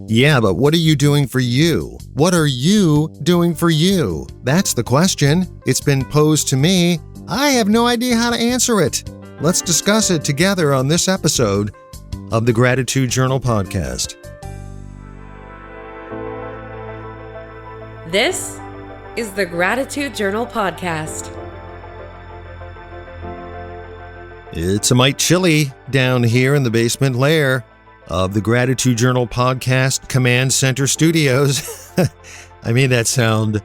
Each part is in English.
Yeah, but what are you doing for you? What are you doing for you? That's the question. It's been posed to me. I have no idea how to answer it. Let's discuss it together on this episode of the Gratitude Journal podcast. This is the Gratitude Journal podcast. It's a mite chilly down here in the basement lair of the Gratitude Journal podcast Command Center Studios. I made that sound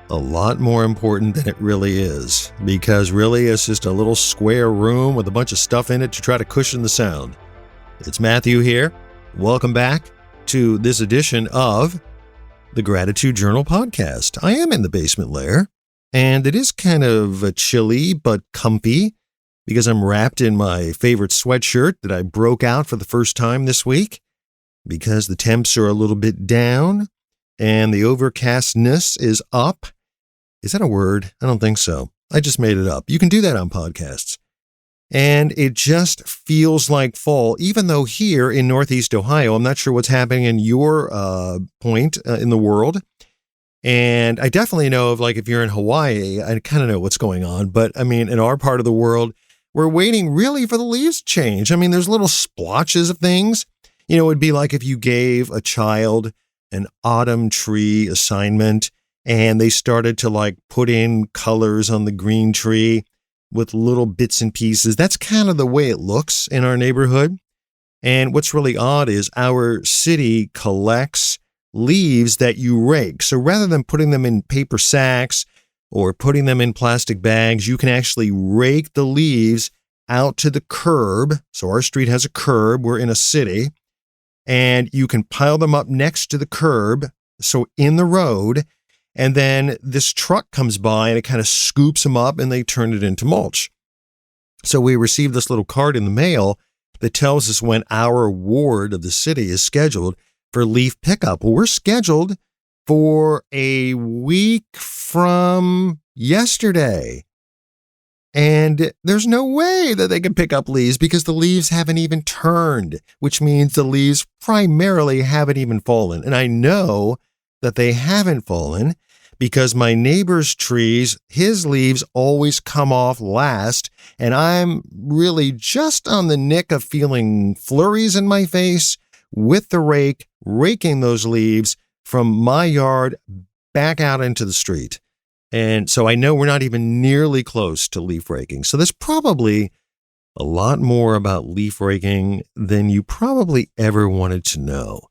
a lot more important than it really is, because really it's just a little square room with a bunch of stuff in it to try to cushion the sound. It's Matthew here. Welcome back to this edition of the Gratitude Journal podcast. I am in the basement lair, and it is kind of chilly but comfy, because I'm wrapped in my favorite sweatshirt that I broke out for the first time this week, because the temps are a little bit down and the overcastness is up. Is that a word? I don't think so. I just made it up. You can do that on podcasts. And it just feels like fall, even though here in Northeast Ohio, I'm not sure what's happening in your point in the world. And I definitely know of, like, if you're in Hawaii, I kind of know what's going on. But I mean, in our part of the world, we're waiting really for the leaves to change. I mean, there's little splotches of things. You know, it would be like if you gave a child an autumn tree assignment and they started to like put in colors on the green tree with little bits and pieces. That's kind of the way it looks in our neighborhood. And what's really odd is our city collects leaves that you rake. So rather than putting them in paper sacks or putting them in plastic bags, you can actually rake the leaves out to the curb. So our street has a curb. We're in a city. And you can pile them up next to the curb, so in the road. And then this truck comes by and it kind of scoops them up and they turn it into mulch. So we received this little card in the mail that tells us when our ward of the city is scheduled for leaf pickup. Well, we're scheduled for a week from yesterday. And there's no way that they can pick up leaves because the leaves haven't even turned, which means the leaves primarily haven't even fallen. And I know that they haven't fallen because my neighbor's trees, his leaves always come off last. And I'm really just on the nick of feeling flurries in my face with the rake, raking those leaves from my yard back out into the street. And so I know we're not even nearly close to leaf raking. So there's probably a lot more about leaf raking than you probably ever wanted to know.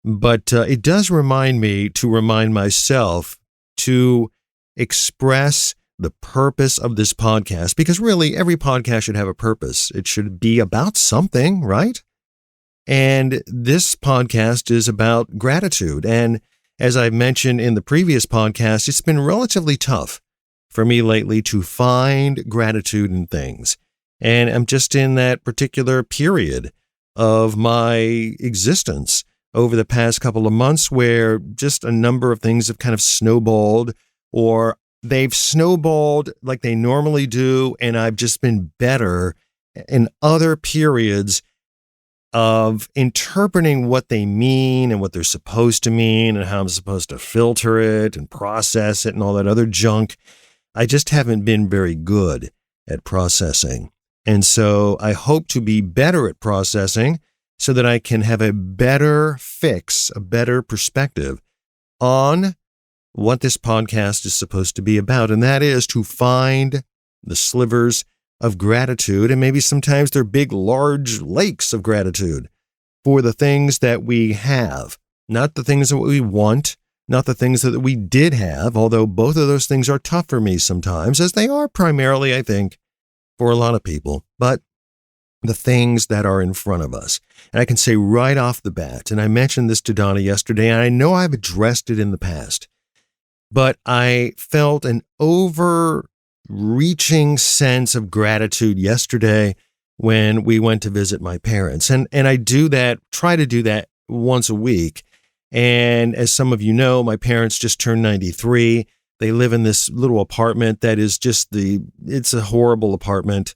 But it does remind me to remind myself to express the purpose of this podcast, because really every podcast should have a purpose. It should be about something, right? And this podcast is about gratitude. And as I mentioned in the previous podcast, it's been relatively tough for me lately to find gratitude in things. And I'm just in that particular period of my existence over the past couple of months where just a number of things have kind of snowballed, or they've snowballed like they normally do. And I've just been better in other periods of interpreting what they mean and what they're supposed to mean and how I'm supposed to filter it and process it and all that other junk. I just haven't been very good at processing. And so I hope to be better at processing so that I can have a better fix, a better perspective on what this podcast is supposed to be about. And that is to find the slivers of gratitude, and maybe sometimes they're big, large lakes of gratitude for the things that we have, not the things that we want, not the things that we did have, although both of those things are tough for me sometimes, as they are primarily, I think, for a lot of people, but the things that are in front of us. And I can say right off the bat, and I mentioned this to Donna yesterday, and I know I've addressed it in the past, but I felt an overreaching sense of gratitude yesterday when we went to visit my parents. And I do that, try to do that once a week. And as some of you know, my parents just turned 93. They live in this little apartment that is just it's a horrible apartment.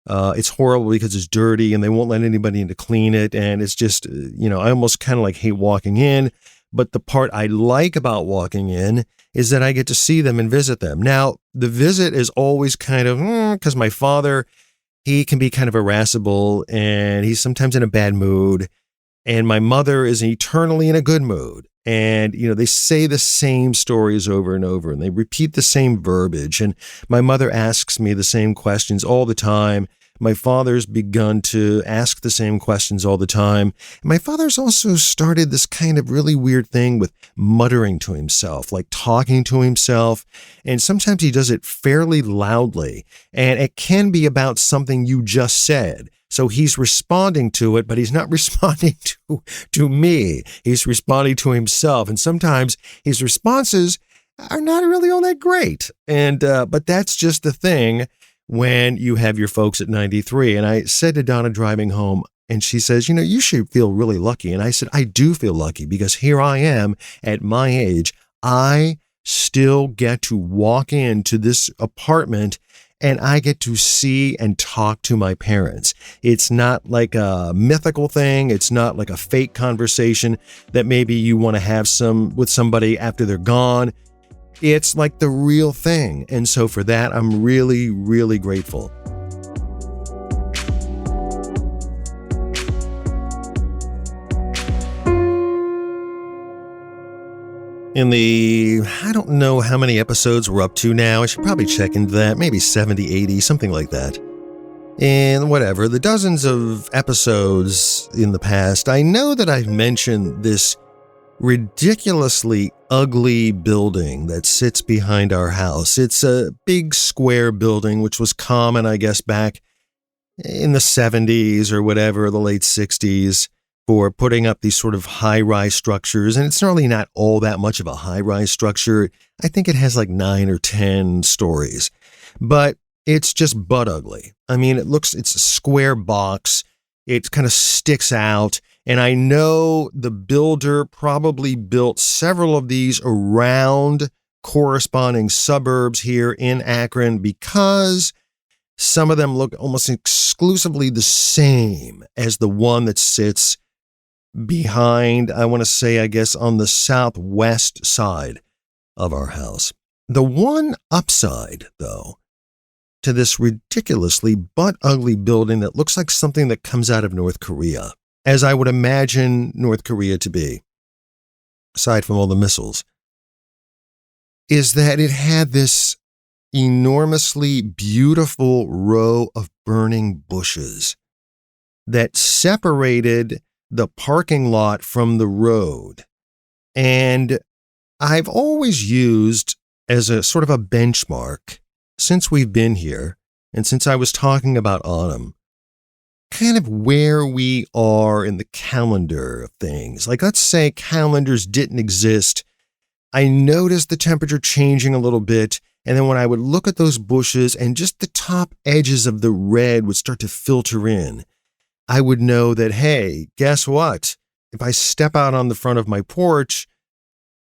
It's horrible because it's dirty and they won't let anybody in to clean it. And it's just, I almost kind of like hate walking in. But the part I like about walking in is that I get to see them and visit them. Now, the visit is always kind of, because my father, he can be kind of irascible and he's sometimes in a bad mood. And my mother is eternally in a good mood. And, they say the same stories over and over and they repeat the same verbiage. And my mother asks me the same questions all the time. My father's begun to ask the same questions all the time. And my father's also started this kind of really weird thing with muttering to himself, like talking to himself. And sometimes he does it fairly loudly. And it can be about something you just said. So he's responding to it, but he's not responding to me. He's responding to himself. And sometimes his responses are not really all that great. And but that's just the thing when you have your folks at 93. And I said to Donna driving home, and she says, you should feel really lucky. And I said, I do feel lucky because here I am at my age. I still get to walk into this apartment and I get to see and talk to my parents. It's not like a mythical thing. It's not like a fake conversation that maybe you want to have with somebody after they're gone. It's like the real thing. And so for that, I'm really, really grateful. I don't know how many episodes we're up to now. I should probably check into that. Maybe 70, 80, something like that. And whatever, the dozens of episodes in the past, I know that I've mentioned this ridiculously ugly building that sits behind our house. It's a big square building, which was common, I guess, back in the 70s or whatever, the late 60s, for putting up these sort of high-rise structures. And it's really not all that much of a high-rise structure. I think it has like 9 or 10 stories. But it's just butt ugly. I mean, it's a square box. It kind of sticks out. And I know the builder probably built several of these around corresponding suburbs here in Akron because some of them look almost exclusively the same as the one that sits behind, I want to say, I guess, on the southwest side of our house. The one upside, though, to this ridiculously butt-ugly building that looks like something that comes out of North Korea, as I would imagine North Korea to be, aside from all the missiles, is that it had this enormously beautiful row of burning bushes that separated the parking lot from the road. And I've always used as a sort of a benchmark since we've been here and since I was talking about autumn, kind of where we are in the calendar of things. Like, let's say calendars didn't exist. I noticed the temperature changing a little bit. And then when I would look at those bushes and just the top edges of the red would start to filter in, I would know that, hey, guess what? If I step out on the front of my porch,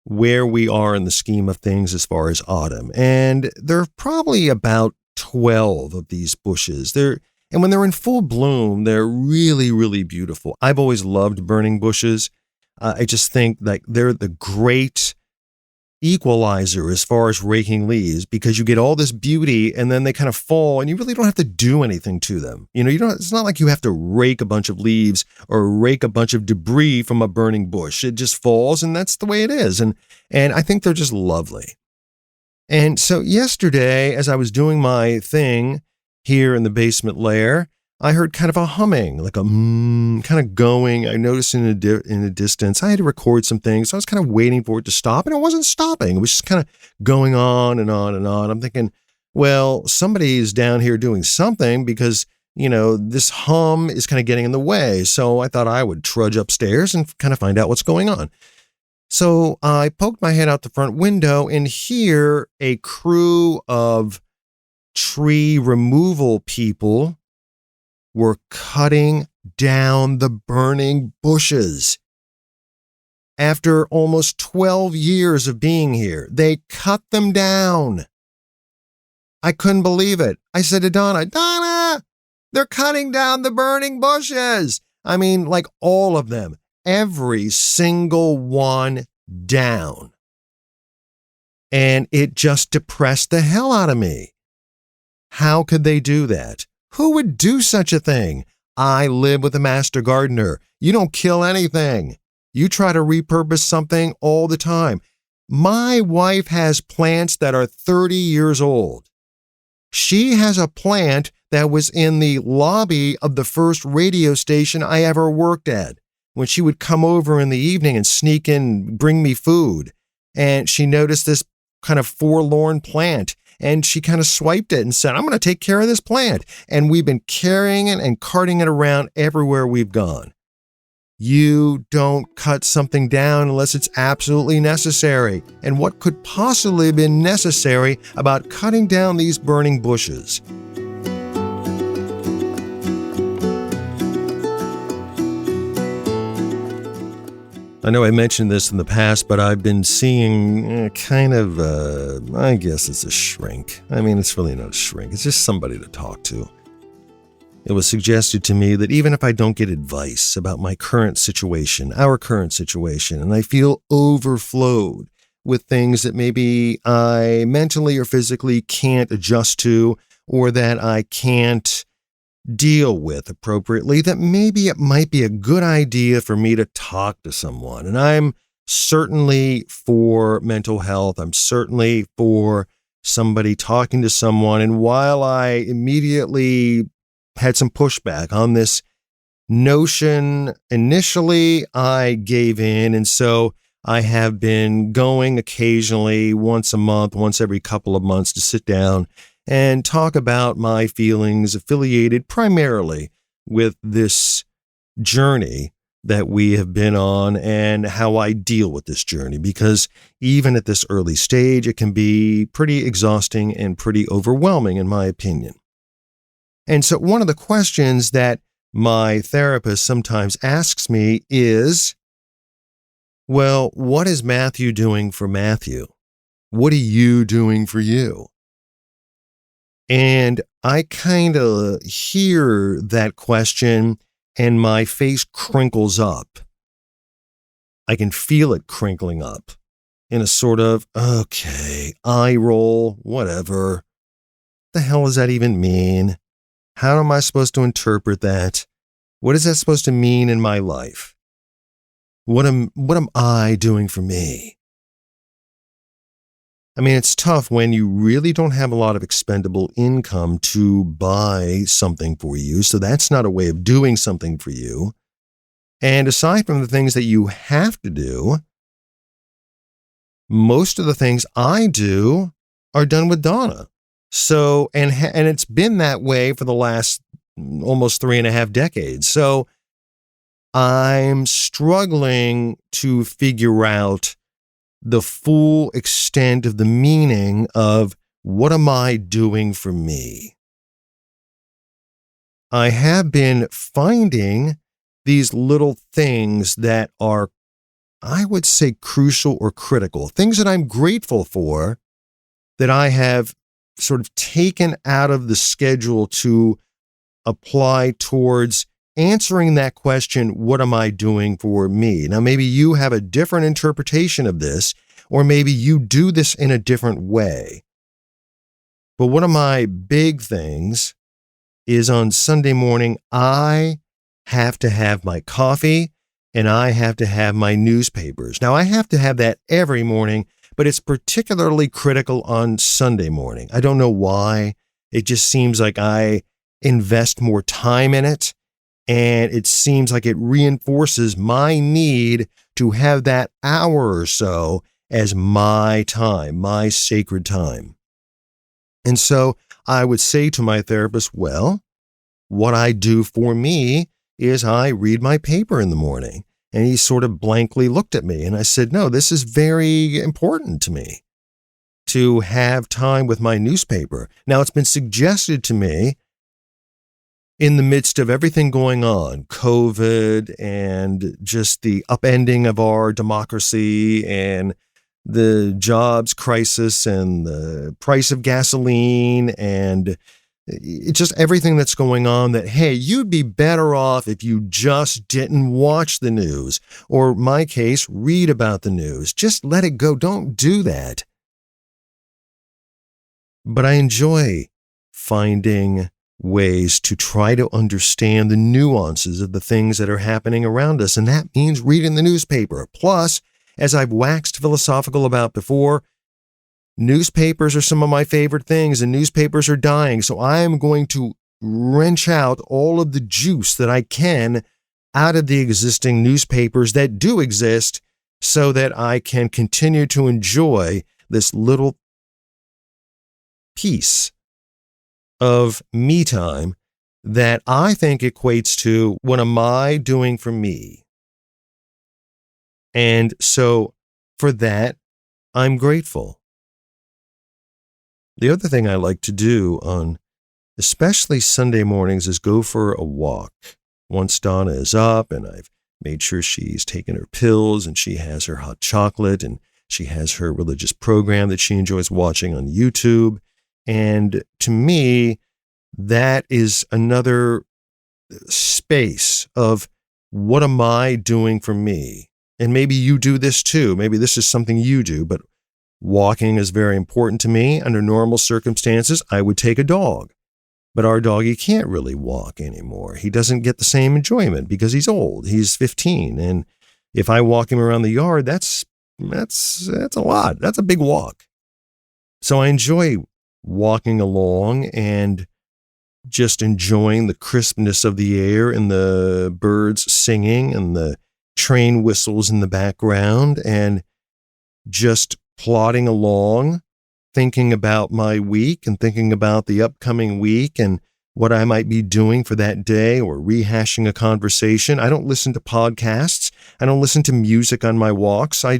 where we are in the scheme of things as far as autumn. And there are probably about 12 of these bushes. And when they're in full bloom, they're really, really beautiful. I've always loved burning bushes. I just think like they're the great equalizer as far as raking leaves, because you get all this beauty and then they kind of fall and you really don't have to do anything to them. It's not like you have to rake a bunch of leaves or rake a bunch of debris from a burning bush. It just falls and that's the way it is. And I think they're just lovely. And so yesterday, as I was doing my thing here in the basement lair, I heard kind of a humming, like a kind of going. I noticed in a distance. I had to record some things, so I was kind of waiting for it to stop, and it wasn't stopping. It was just kind of going on and on and on. I'm thinking, well, somebody's down here doing something because, this hum is kind of getting in the way. So I thought I would trudge upstairs and kind of find out what's going on. So I poked my head out the front window and here a crew of tree removal people were cutting down the burning bushes. After almost 12 years of being here, they cut them down. I couldn't believe it. I said to Donna, They're cutting down the burning bushes. I mean, like all of them, every single one down. And it just depressed the hell out of me. How could they do that? Who would do such a thing? I live with a master gardener. You don't kill anything. You try to repurpose something all the time. My wife has plants that are 30 years old. She has a plant that was in the lobby of the first radio station I ever worked at, when she would come over in the evening and sneak in, bring me food. And she noticed this kind of forlorn plant, and she kind of swiped it and said, I'm going to take care of this plant. And we've been carrying it and carting it around everywhere we've gone. You don't cut something down unless it's absolutely necessary. And what could possibly have been necessary about cutting down these burning bushes? I know I mentioned this in the past, but I've been seeing I guess it's a shrink. I mean, it's really not a shrink. It's just somebody to talk to. It was suggested to me that even if I don't get advice about my current situation, our current situation, and I feel overflowed with things that maybe I mentally or physically can't adjust to, or that I can't deal with appropriately, that maybe it might be a good idea for me to talk to someone. And I'm certainly for mental health. I'm certainly for somebody talking to someone. And while I immediately had some pushback on this notion, initially I gave in. And so I have been going occasionally, once a month, once every couple of months, to sit down and talk about my feelings affiliated primarily with this journey that we have been on and how I deal with this journey. Because even at this early stage, it can be pretty exhausting and pretty overwhelming, in my opinion. And so one of the questions that my therapist sometimes asks me is, well, what is Matthew doing for Matthew? What are you doing for you? And I kind of hear that question and my face crinkles up. I can feel it crinkling up in a sort of, okay, eye roll, whatever. The hell does that even mean? How am I supposed to interpret that? What is that supposed to mean in my life? What am I doing for me? I mean, it's tough when you really don't have a lot of expendable income to buy something for you. So that's not a way of doing something for you. And aside from the things that you have to do, most of the things I do are done with Donna. So, and it's been that way for the last almost 3.5 decades. So I'm struggling to figure out the full extent of the meaning of what am I doing for me? I have been finding these little things that are, I would say, crucial or critical, things that I'm grateful for, that I have sort of taken out of the schedule to apply towards answering that question, what am I doing for me? Now, maybe you have a different interpretation of this, or maybe you do this in a different way. But one of my big things is on Sunday morning, I have to have my coffee and I have to have my newspapers. Now, I have to have that every morning, but it's particularly critical on Sunday morning. I don't know why. It just seems like I invest more time in it. And it seems like it reinforces my need to have that hour or so as my time, my sacred time. And so I would say to my therapist, well, what I do for me is I read my paper in the morning. And he sort of blankly looked at me. And I said, no, this is very important to me to have time with my newspaper. Now, it's been suggested to me in the midst of everything going on, COVID and just the upending of our democracy and the jobs crisis and the price of gasoline and It's just everything that's going on that, hey, you'd be better off if you just didn't watch the news, or my case, read about the news. Just let it go. Don't do that. But I enjoy finding ways to try to understand the nuances of the things that are happening around us, and that means reading the newspaper. Plus, as I've waxed philosophical about before, newspapers are some of my favorite things, and newspapers are dying, so I am going to wrench out all of the juice that I can out of the existing newspapers that do exist so that I can continue to enjoy this little piece of me time that I think equates to what am I doing for me? And so for that, I'm grateful. The other thing I like to do on especially Sunday mornings is go for a walk. Once Donna is up and I've made sure she's taken her pills and she has her hot chocolate and she has her religious program that she enjoys watching on YouTube. And to me, that is another space of what am I doing for me? And maybe you do this too. Maybe this is something you do, but walking is very important to me. Under normal circumstances, I would take a dog. But our doggy can't really walk anymore. He doesn't get the same enjoyment because he's old. He's 15. And if I walk him around the yard, that's a lot. That's a big walk. So I enjoy walking along and just enjoying the crispness of the air and the birds singing and the train whistles in the background and just plodding along, thinking about my week and thinking about the upcoming week and what I might be doing for that day or rehashing a conversation. I don't listen to podcasts. I don't listen to music on my walks. I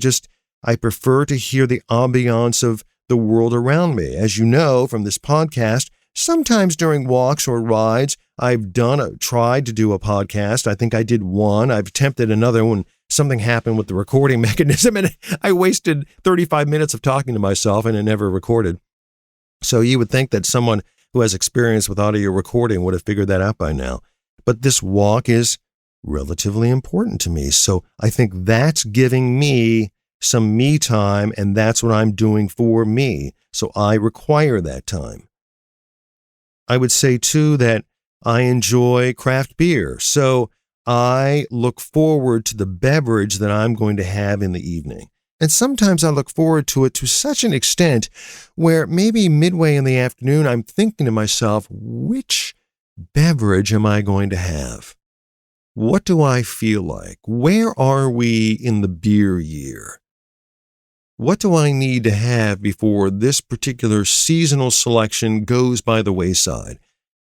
prefer to hear the ambiance of the world around me. As you know from this podcast, sometimes during walks or rides, I've tried to do a podcast. I think I did one. I've attempted another one. Something happened with the recording mechanism and I wasted 35 minutes of talking to myself and it never recorded. So you would think that someone who has experience with audio recording would have figured that out by now. But this walk is relatively important to me. So I think that's giving me some me time and that's what I'm doing for me. So I require that time. I would say too that I enjoy craft beer. So I look forward to the beverage that I'm going to have in the evening. And sometimes I look forward to it to such an extent where maybe midway in the afternoon, I'm thinking to myself, which beverage am I going to have? What do I feel like? Where are we in the beer year? What do I need to have before this particular seasonal selection goes by the wayside?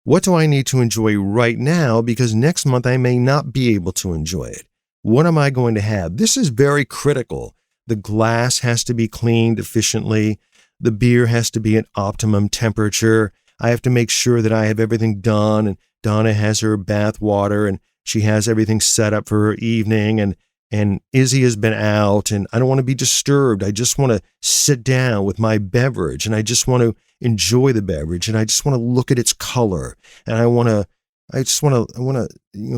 What do I need to enjoy right now because next month I may not be able to enjoy it? What am I going to have? This is very critical. The glass has to be cleaned efficiently. The beer has to be at optimum temperature. I have to make sure that I have everything done and Donna has her bath water and she has everything set up for her evening and Izzy has been out and I don't want to be disturbed. I just want to sit down with my beverage and I just want to enjoy the beverage and I just want to look at its color and I want to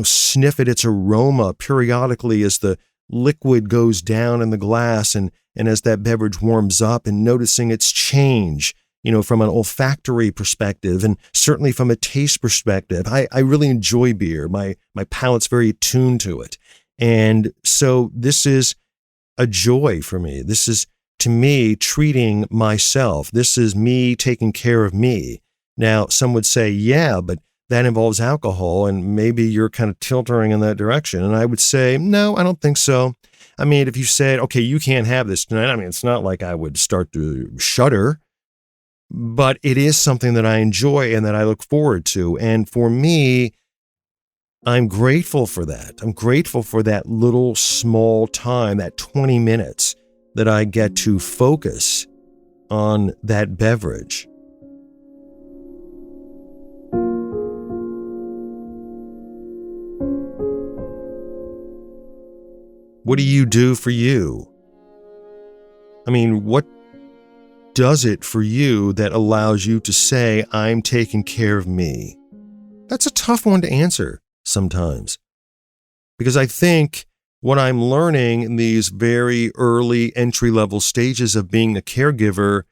sniff at its aroma periodically as the liquid goes down in the glass and as that beverage warms up and noticing its change, from an olfactory perspective and certainly from a taste perspective. I really enjoy beer. My palate's very attuned to it. And so this is a joy for me. This is, to me, treating myself. This is me taking care of me. Now, some would say, yeah, but that involves alcohol, and maybe you're kind of tilting in that direction. And I would say, no, I don't think so. I mean, if you said, okay, you can't have this tonight, I mean, it's not like I would start to shudder, but it is something that I enjoy and that I look forward to. And for me, I'm grateful for that. I'm grateful for that little small time, that 20 minutes that I get to focus on that beverage. What do you do for you? I mean, what does it for you that allows you to say, I'm taking care of me? That's a tough one to answer sometimes. Because I think what I'm learning in these very early entry-level stages of being a caregiver,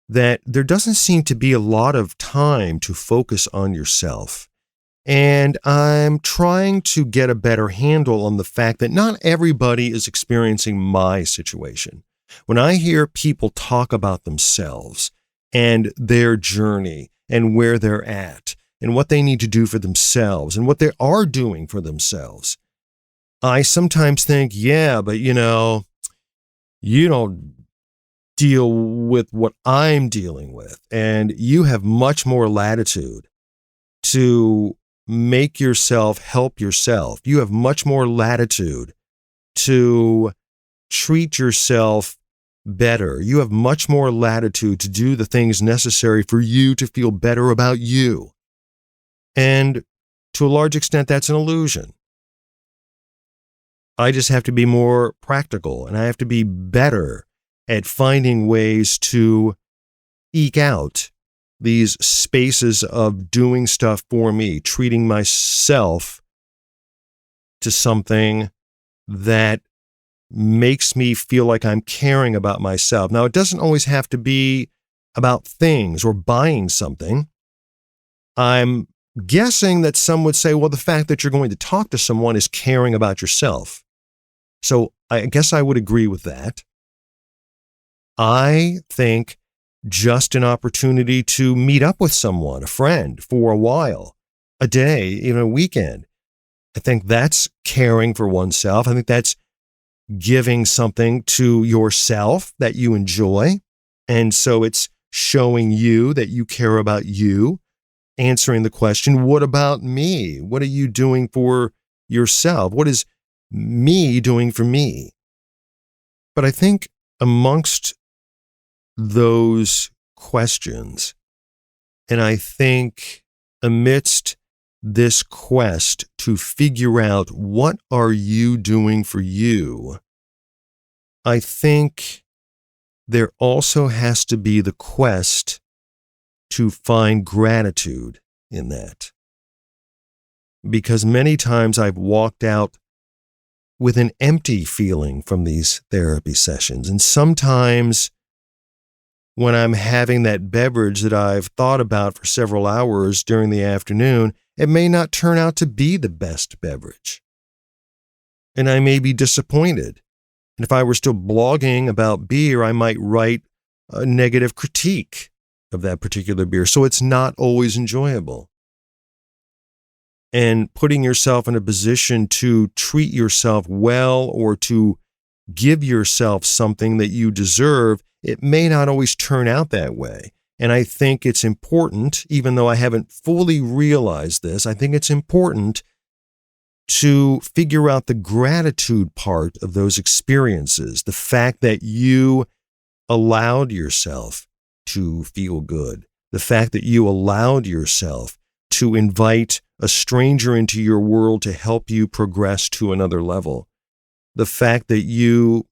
that there doesn't seem to be a lot of time to focus on yourself. And I'm trying to get a better handle on the fact that not everybody is experiencing my situation. When I hear people talk about themselves and their journey and where they're at and what they need to do for themselves and what they are doing for themselves, I sometimes think, yeah, but you don't deal with what I'm dealing with, and you have much more latitude to make yourself help yourself. You have much more latitude to treat yourself better. You have much more latitude to do the things necessary for you to feel better about you. And to a large extent, that's an illusion. I just have to be more practical, and I have to be better at finding ways to eke out these spaces of doing stuff for me, treating myself to something that makes me feel like I'm caring about myself. Now, it doesn't always have to be about things or buying something. I'm guessing that some would say, well, the fact that you're going to talk to someone is caring about yourself. So I guess I would agree with that. I think just an opportunity to meet up with someone, a friend, for a while, a day, even a weekend, I think that's caring for oneself. I think that's giving something to yourself that you enjoy. And so it's showing you that you care about you, answering the question, what about me? What are you doing for yourself? What is me doing for me? But I think amongst those questions, and I think amidst this quest to figure out what are you doing for you, I think there also has to be the quest to find gratitude in that. Because many times I've walked out with an empty feeling from these therapy sessions. And sometimes when I'm having that beverage that I've thought about for several hours during the afternoon, it may not turn out to be the best beverage. And I may be disappointed. And if I were still blogging about beer, I might write a negative critique of that particular beer. So it's not always enjoyable. And putting yourself in a position to treat yourself well or to give yourself something that you deserve, it may not always turn out that way. And I think it's important, even though I haven't fully realized this, I think it's important to figure out the gratitude part of those experiences, the fact that you allowed yourself to feel good, the fact that you allowed yourself to invite a stranger into your world to help you progress to another level, the fact that you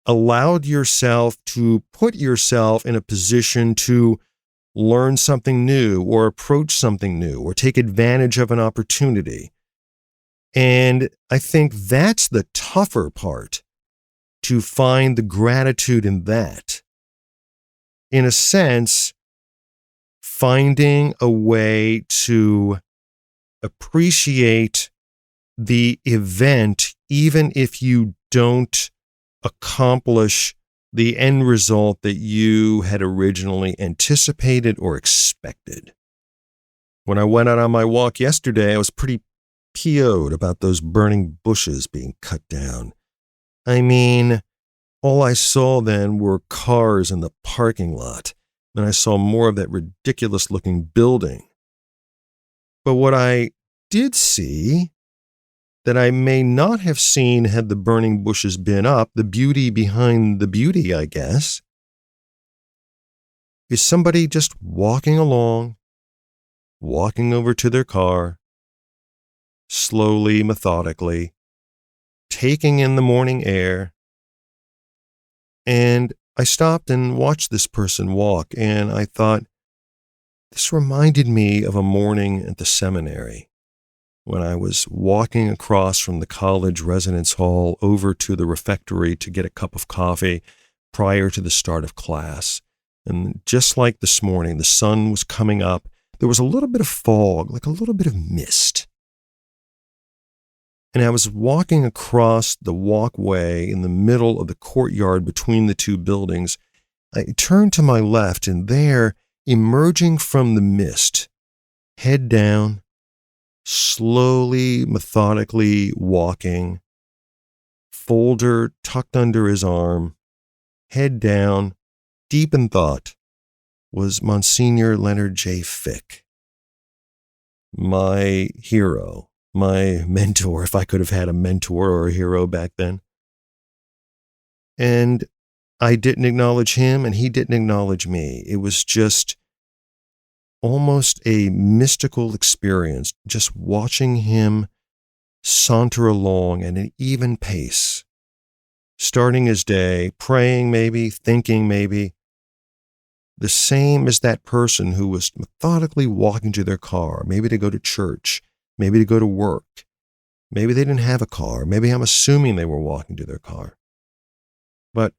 allowed yourself to put yourself in a position to learn something new or approach something new or take advantage of an opportunity. And I think that's the tougher part, to find the gratitude in that. In a sense, finding a way to appreciate the event, even if you don't accomplish the end result that you had originally anticipated or expected. When I went out on my walk yesterday, I was pretty PO'd about those burning bushes being cut down. I mean, all I saw then were cars in the parking lot, and I saw more of that ridiculous-looking building. But what I did see, that I may not have seen had the burning bushes been up, the beauty behind the beauty, I guess, is somebody just walking along, walking over to their car, slowly, methodically, taking in the morning air, and I stopped and watched this person walk, and I thought, this reminded me of a morning at the seminary when I was walking across from the college residence hall over to the refectory to get a cup of coffee prior to the start of class. And just like this morning, the sun was coming up. There was a little bit of fog, like a little bit of mist. And I was walking across the walkway in the middle of the courtyard between the two buildings. I turned to my left, and there, emerging from the mist, head down, slowly, methodically walking, folder tucked under his arm, head down, deep in thought, was Monsignor Leonard J. Fick, my hero, my mentor, if I could have had a mentor or a hero back then. And I didn't acknowledge him, and he didn't acknowledge me. It was just almost a mystical experience, just watching him saunter along at an even pace, starting his day, praying maybe, thinking maybe, the same as that person who was methodically walking to their car, maybe to go to church, maybe to go to work. Maybe they didn't have a car. Maybe I'm assuming they were walking to their car. But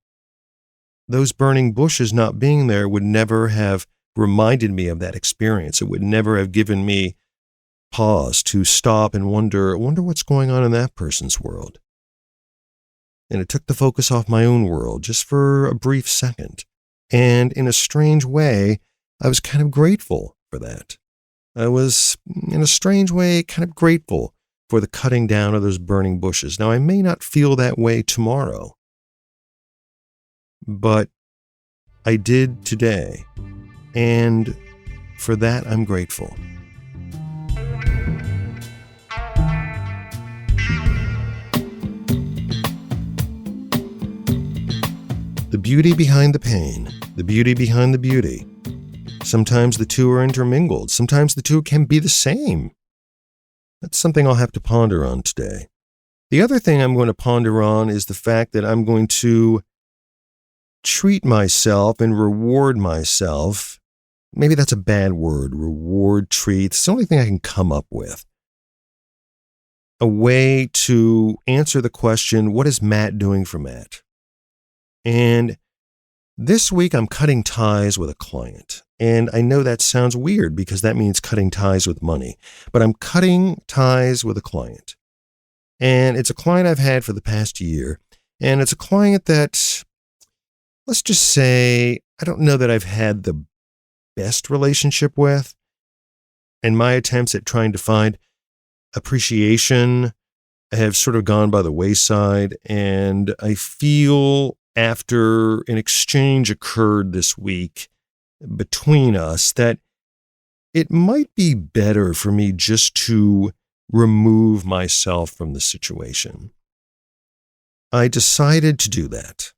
those burning bushes not being there would never have reminded me of that experience. It would never have given me pause to stop and wonder what's going on in that person's world. And it took the focus off my own world just for a brief second. And in a strange way, I was kind of grateful for that. I was, in a strange way, kind of grateful for the cutting down of those burning bushes. Now, I may not feel that way tomorrow, but I did today. And for that, I'm grateful. The beauty behind the pain, the beauty behind the beauty. Sometimes the two are intermingled. Sometimes the two can be the same. That's something I'll have to ponder on today. The other thing I'm going to ponder on is the fact that I'm going to treat myself and reward myself. Maybe that's a bad word, reward, treat. It's the only thing I can come up with. A way to answer the question, what is Matt doing for Matt? And this week I'm cutting ties with a client. And I know that sounds weird because that means cutting ties with money. But I'm cutting ties with a client. And it's a client I've had for the past year. And it's a client that, let's just say, I don't know that I've had the best relationship with. And my attempts at trying to find appreciation have sort of gone by the wayside. And I feel after an exchange occurred this week between us that it might be better for me just to remove myself from the situation. I decided to do that.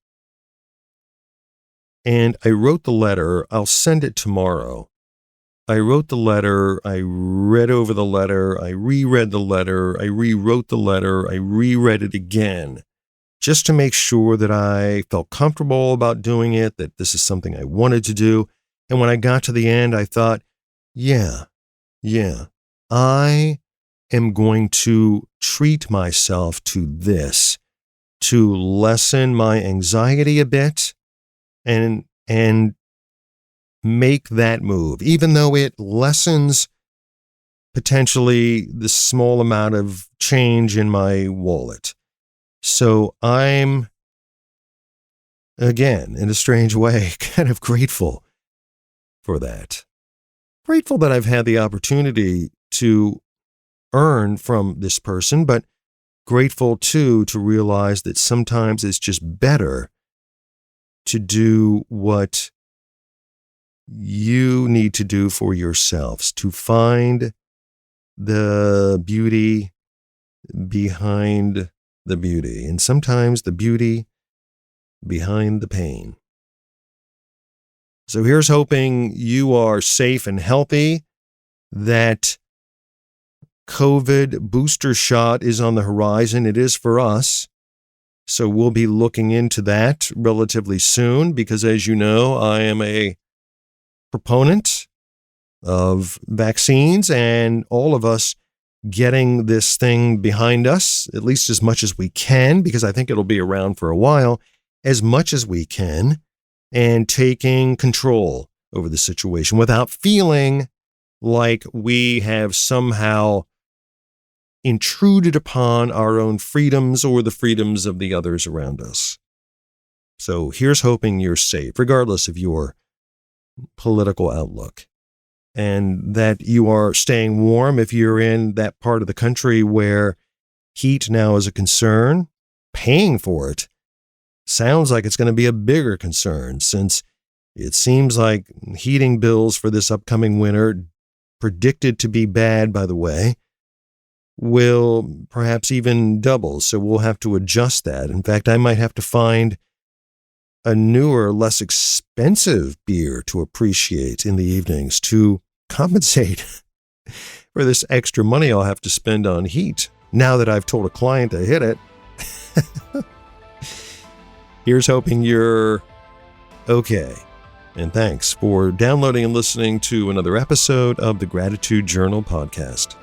And I wrote the letter. I'll send it tomorrow. I wrote the letter. I read over the letter. I reread the letter. I rewrote the letter. I reread it again just to make sure that I felt comfortable about doing it, that this is something I wanted to do. And when I got to the end, I thought, yeah, I am going to treat myself to this, to lessen my anxiety a bit and make that move, even though it lessens potentially the small amount of change in my wallet. So I'm, again, in a strange way, kind of grateful for that. Grateful that I've had the opportunity to earn from this person, but grateful too to realize that sometimes it's just better to do what you need to do for yourselves, to find the beauty behind the beauty, and sometimes the beauty behind the pain. So here's hoping you are safe and healthy, that COVID booster shot is on the horizon. It is for us. So we'll be looking into that relatively soon because, as you know, I am a proponent of vaccines and all of us getting this thing behind us, at least as much as we can, because I think it'll be around for a while, as much as we can, and taking control over the situation without feeling like we have somehow intruded upon our own freedoms or the freedoms of the others around us. So here's hoping you're safe, regardless of your political outlook, and that you are staying warm if you're in that part of the country where heat now is a concern. Paying for it sounds like it's going to be a bigger concern, since it seems like heating bills for this upcoming winter, predicted to be bad, by the way, will perhaps even double. So we'll have to adjust that. In fact, I might have to find a newer, less expensive beer to appreciate in the evenings to compensate for this extra money I'll have to spend on heat now that I've told a client to hit it. Here's hoping you're okay. And thanks for downloading and listening to another episode of the Gratitude Journal podcast.